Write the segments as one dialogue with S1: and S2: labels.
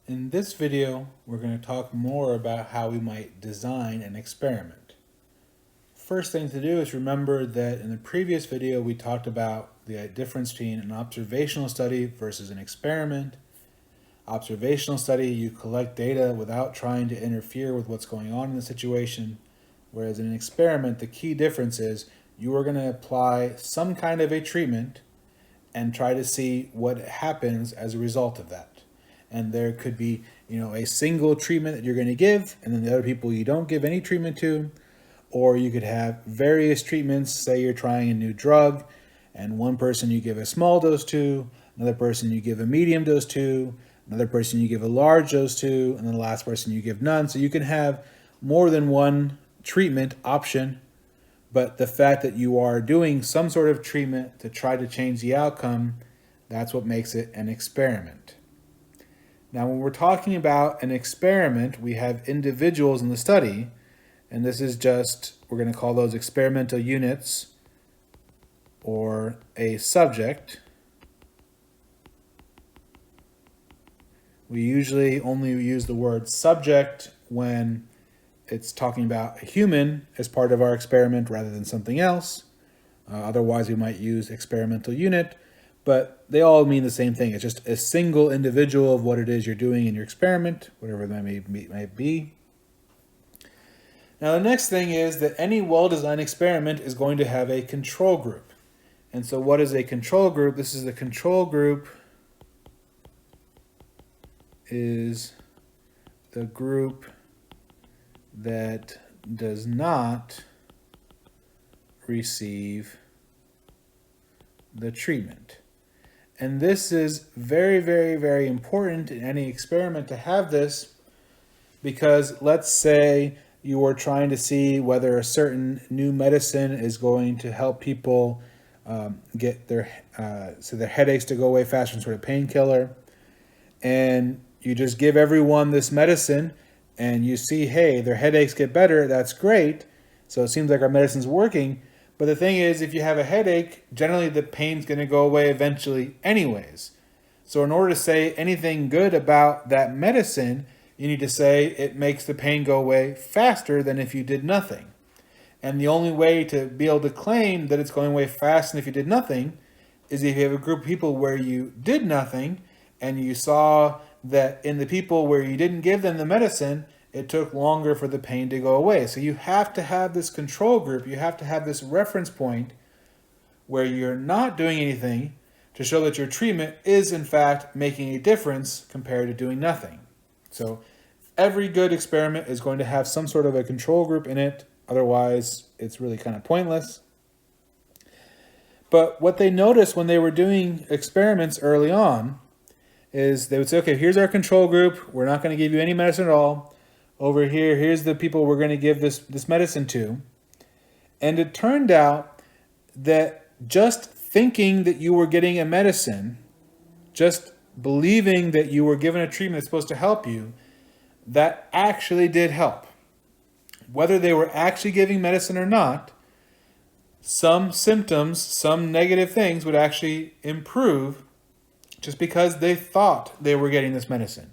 S1: In this video, we're going to talk more about how we might design an experiment. First thing to do is remember that in the previous video we talked about the difference between an observational study versus an experiment. Observational study, you collect data without trying to interfere with what's going on in the situation, whereas in an experiment, the key difference is you are going to apply some kind of a treatment and try to see what happens as a result of that. And there could be, a single treatment that you're going to give, and then the other people you don't give any treatment to, or you could have various treatments. Say you're trying a new drug, and one person you give a small dose to, another person you give a medium dose to, another person you give a large dose to, and then the last person you give none. So you can have more than one treatment option, but the fact that you are doing some sort of treatment to try to change the outcome, that's what makes it an experiment. Now, when we're talking about an experiment, we have individuals in the study, and this is just, we're going to call those experimental units or a subject. We usually only use the word subject when it's talking about a human as part of our experiment rather than something else. Otherwise, we might use experimental unit, but they all mean the same thing. It's just a single individual of what it is you're doing in your experiment, whatever that may be. Now, the next thing is that any well-designed experiment is going to have a control group. And so what is a control group? This is the control group is the group that does not receive the treatment. And this is very, very, very important in any experiment to have this, because let's say you are trying to see whether a certain new medicine is going to help people get their headaches to go away faster, some sort of painkiller, and you just give everyone this medicine and you see, hey, their headaches get better, that's great. So it seems like our medicine's working. But the thing is, if you have a headache, generally the pain's going to go away eventually anyways. So in order to say anything good about that medicine, you need to say it makes the pain go away faster than if you did nothing. And the only way to be able to claim that it's going away faster than if you did nothing is if you have a group of people where you did nothing and you saw that in the people where you didn't give them the medicine, it took longer for the pain to go away. So you have to have this control group. You have to have this reference point where you're not doing anything to show that your treatment is in fact making a difference compared to doing nothing. So every good experiment is going to have some sort of a control group in it. Otherwise, it's really kind of pointless. But what they noticed when they were doing experiments early on is they would say, okay, here's our control group. We're not going to give you any medicine at all. Over here, here's the people we're going to give this medicine to. And it turned out that just thinking that you were getting a medicine, just believing that you were given a treatment that's supposed to help you, that actually did help. Whether they were actually giving medicine or not, some symptoms, some negative things would actually improve just because they thought they were getting this medicine.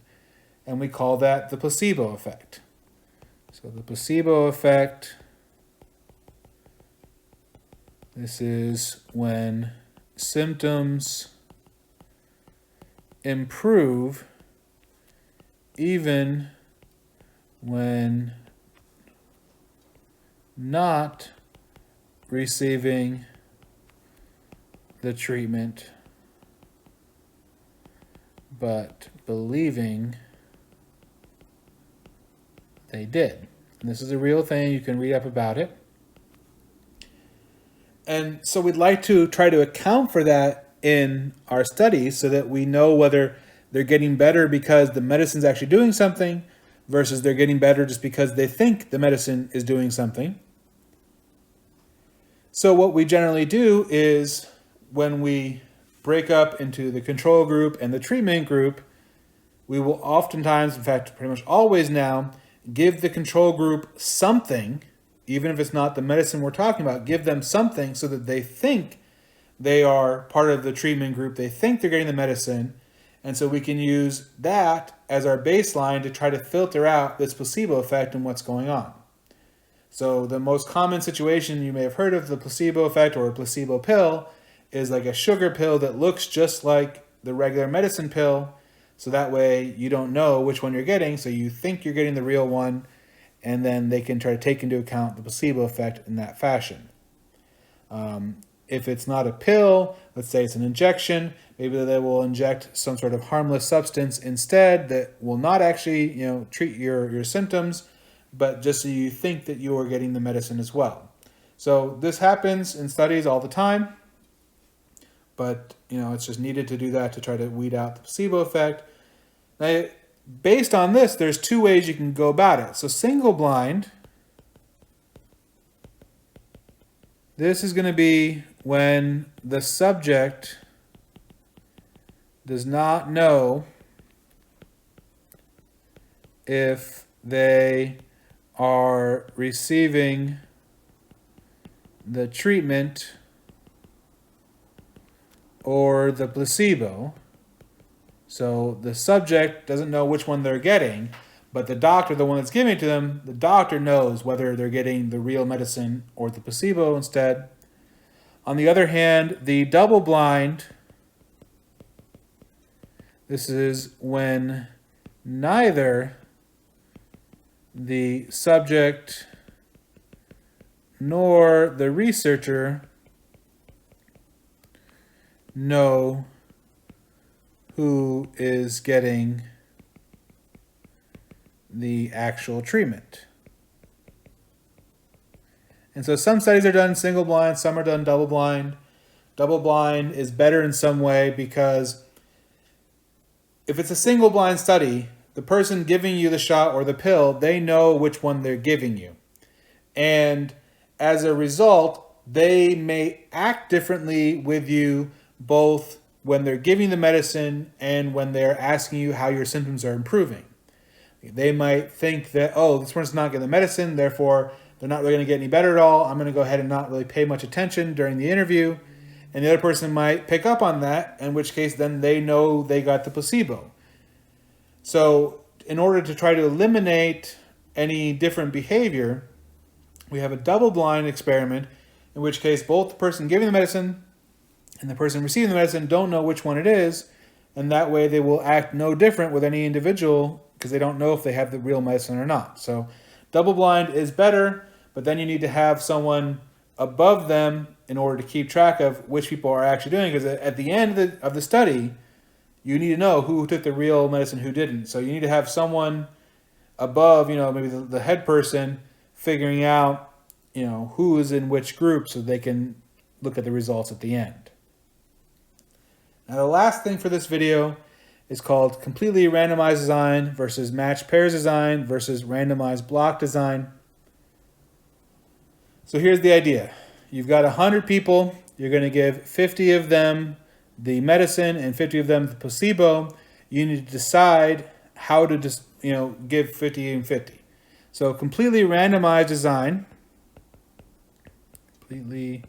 S1: And we call that the placebo effect. So the placebo effect, this is when symptoms improve even when not receiving the treatment, but believing they did. And this is a real thing. You can read up about it. And so we'd like to try to account for that in our studies so that we know whether they're getting better because the medicine's actually doing something versus they're getting better just because they think the medicine is doing something. So what we generally do is when we break up into the control group and the treatment group, we will oftentimes, in fact, pretty much always now, give the control group something, even if it's not the medicine we're talking about, give them something so that they think they are part of the treatment group. They think they're getting the medicine. And so we can use that as our baseline to try to filter out this placebo effect and what's going on. So the most common situation you may have heard of the placebo effect or a placebo pill is like a sugar pill that looks just like the regular medicine pill. So that way you don't know which one you're getting. So you think you're getting the real one, and then they can try to take into account the placebo effect in that fashion. If it's not a pill, let's say it's an injection, maybe they will inject some sort of harmless substance instead that will not actually, treat your symptoms, but just so you think that you are getting the medicine as well. So this happens in studies all the time, but it's just needed to do that to try to weed out the placebo effect. Now, based on this, there's two ways you can go about it. So single blind, this is going to be when the subject does not know if they are receiving the treatment or the placebo. So the subject doesn't know which one they're getting, but the doctor, the one that's giving it to them, the doctor knows whether they're getting the real medicine or the placebo instead. On the other hand, the double blind, this is when neither the subject nor the researcher know who is getting the actual treatment. And so some studies are done single blind, some are done double blind. Double blind is better in some way because if it's a single blind study, the person giving you the shot or the pill, they know which one they're giving you. And as a result, they may act differently with you both when they're giving the medicine and when they're asking you how your symptoms are improving. They might think that, oh, this one's not getting the medicine, therefore they're not really going to get any better at all. I'm going to go ahead and not really pay much attention during the interview. And the other person might pick up on that, in which case then they know they got the placebo. So in order to try to eliminate any different behavior, we have a double-blind experiment, in which case both the person giving the medicine and the person receiving the medicine don't know which one it is, and that way they will act no different with any individual because they don't know if they have the real medicine or not. So double-blind is better, but then you need to have someone above them in order to keep track of which people are actually doing it, because at the end of the study, you need to know who took the real medicine, who didn't. So you need to have someone above, maybe the head person figuring out, who is in which group so they can look at the results at the end. Now the last thing for this video is called completely randomized design versus matched pairs design versus randomized block design. So here's the idea. You've got 100 people. You're going to give 50 of them the medicine and 50 of them the placebo. You need to decide how to just, give 50 and 50. So completely randomized design. Completely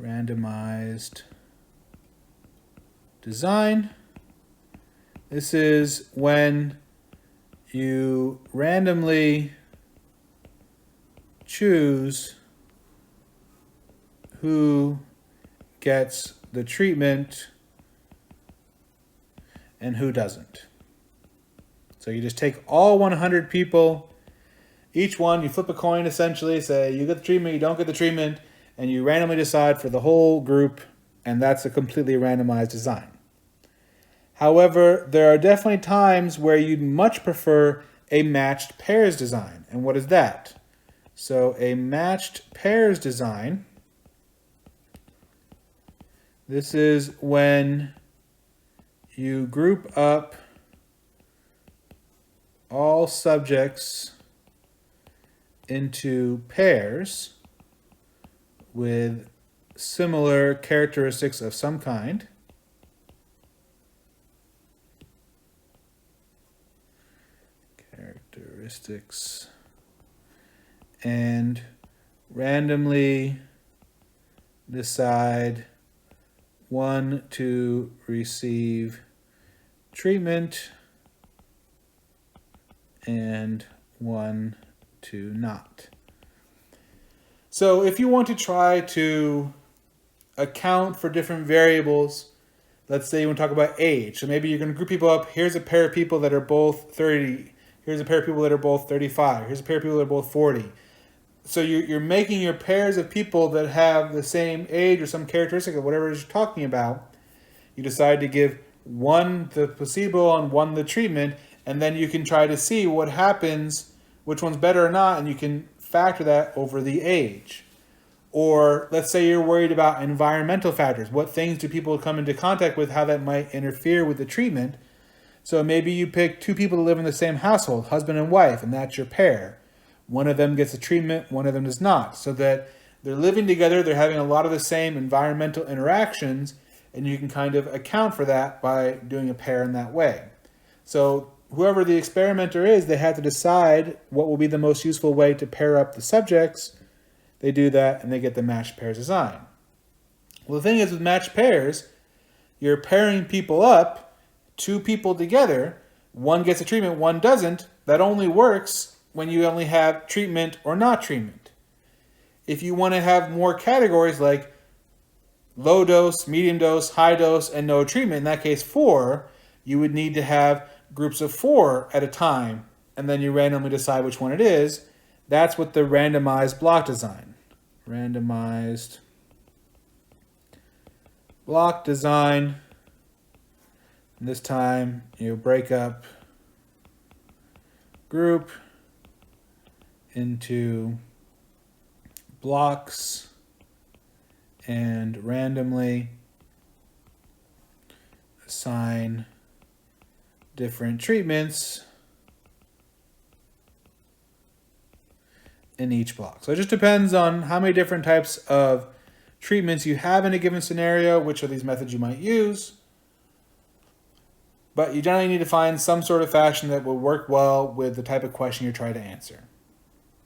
S1: randomized design. This is when you randomly choose who gets the treatment and who doesn't. So you just take all 100 people, each one, you flip a coin essentially, say you get the treatment, you don't get the treatment, and you randomly decide for the whole group, and that's a completely randomized design. However, there are definitely times where you'd much prefer a matched pairs design. And what is that? So a matched pairs design, this is when you group up all subjects into pairs with similar characteristics of some kind. And randomly decide one to receive treatment and 1 to not. So if you want to try to account for different variables, let's say you want to talk about age. So maybe you're going to group people up. Here's a pair of people that are both 30. Here's a pair of people that are both 35. Here's a pair of people that are both 40. So you're making your pairs of people that have the same age or some characteristic of whatever it is you're talking about. You decide to give one the placebo and one the treatment, and then you can try to see what happens, which one's better or not, and you can factor that over the age. Or let's say you're worried about environmental factors. What things do people come into contact with, how that might interfere with the treatment. So maybe you pick two people to live in the same household, husband and wife, and that's your pair. One of them gets the treatment, one of them does not. So that they're living together, they're having a lot of the same environmental interactions, and you can kind of account for that by doing a pair in that way. So whoever the experimenter is, they have to decide what will be the most useful way to pair up the subjects. They do that, and they get the matched pairs design. Well, the thing is with matched pairs, you're pairing people up, two people together, one gets a treatment, one doesn't. That only works when you only have treatment or not treatment. If you want to have more categories like low dose, medium dose, high dose, and no treatment, in that case 4, you would need to have groups of 4 at a time, and then you randomly decide which one it is. That's what the randomized block design. Randomized block design. And this time you break up group into blocks and randomly assign different treatments in each block. So it just depends on how many different types of treatments you have in a given scenario, which of these methods you might use. But you generally need to find some sort of fashion that will work well with the type of question you're trying to answer.